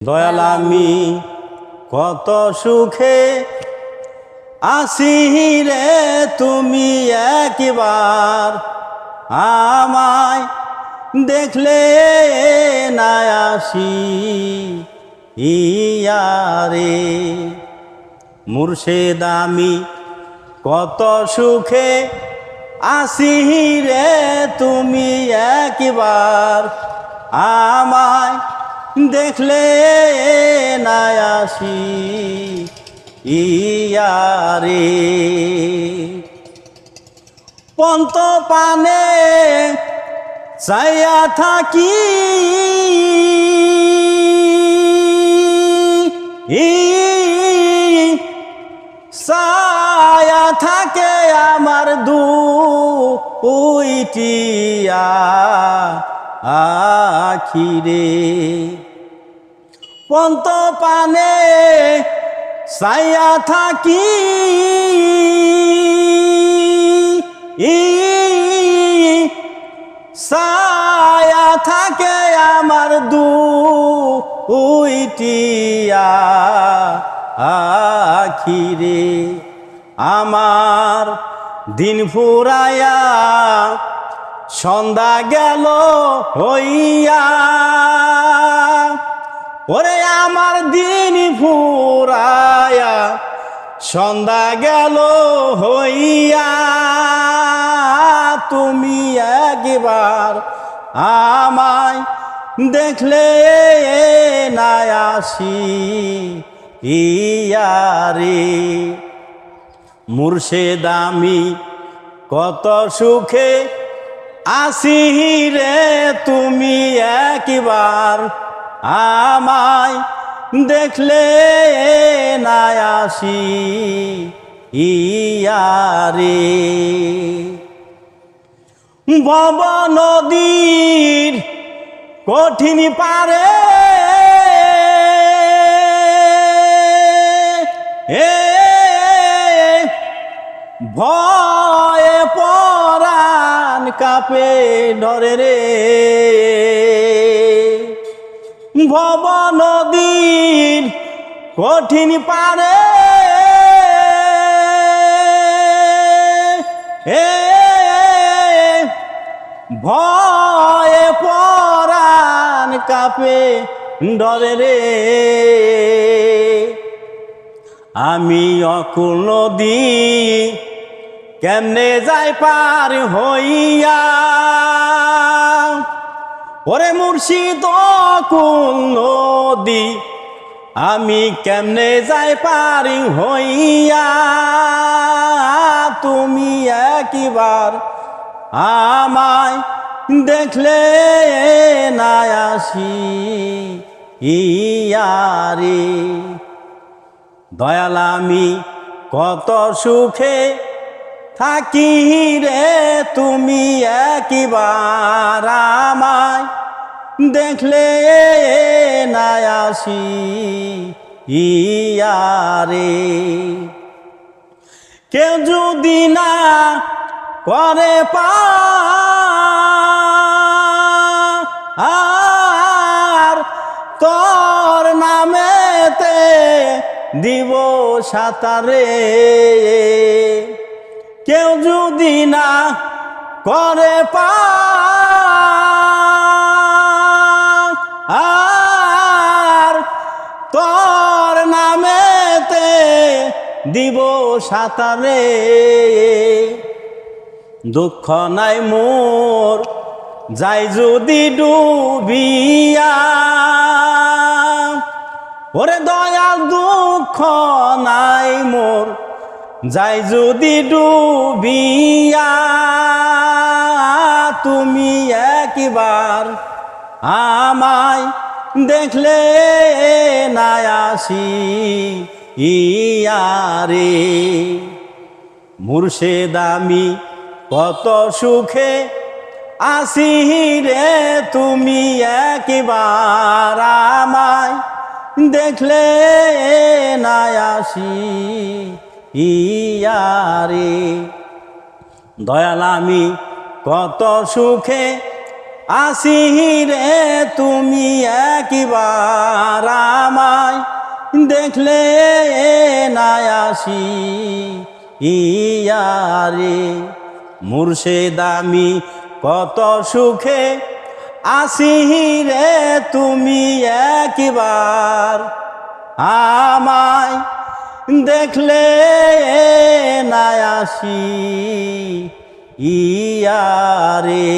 দয়াল আমি কত সুখে আছি রে, তুমি একবার আমায় দেখলে না আসি ইয়ারে। মুর্শিদ আমি কত সুখে আছি রে, তুমি একবার আমায় দেখলে না আসি ইয়ারে। পন্ত পানে চাইয়া থাকি ছায়া থাকে আমার দুইটি আখিরে। পন্ত পানে ছায়া থাকি ছায়া থাকে আমার দুইটি আখিরে। আমার দিন ফুরাইয়া সন্ধ্যা গেল হইয়া, ওরে আমার দিন ফুরাইয়া সন্ধ্যা গেল হইয়া, তুমি একবার আমায় দেখলে না আসি ইয়ারে। মুর্শিদ আমি কত সুখে আছি রে, তুমি একবার আমায় দেখলে না আসি ইয়ারে। ভব নদীর কঠিন পারে ভয়ে পরাণ কাঁপে ডরে রে। ভব নদীর কঠিন পারে ভয়ে পরাণ কাঁপে ডরে রে। আমি অকুল নদী কেমনে যাই পার হইয়া, ওরে মুর্শিদ অকুল নদী আমি কেমনে যাই পার হইয়া, তুমি একবার আমায় দেখলে না আসি ইয়ারে। দয়াল আমি কত সুখে থাকি রে, তুমি একবার আমায় দেখলে না আসি ইয়ারে। কেউ যদি না করে আর তোর নামেতে দিব সাঁতারে। কেউ যদি না করে আর তোর নামেতে দিব সাঁতারে। দুঃখ নাই মোর যাই যদি ডুবিয়া, ওরে দয়াল দুঃখ নাই মোর যাই যদি ডুবিয়া, তুমি একবার আমায় দেখলে না আসি ইয়ারে। মুর্শিদ আমি কত সুখে আছি রে, তুমি একবার আমায় দেখলে না আসি ইয়ারে। দয়াল আমি কত সুখে আসি রে তুমি একবার আমায় দেখলে না আসি ইয়ারে মুর্শিদ আমি কত সুখে আসি রে তুমি একবার আমায় দেখলে না আসি ইয়ারে।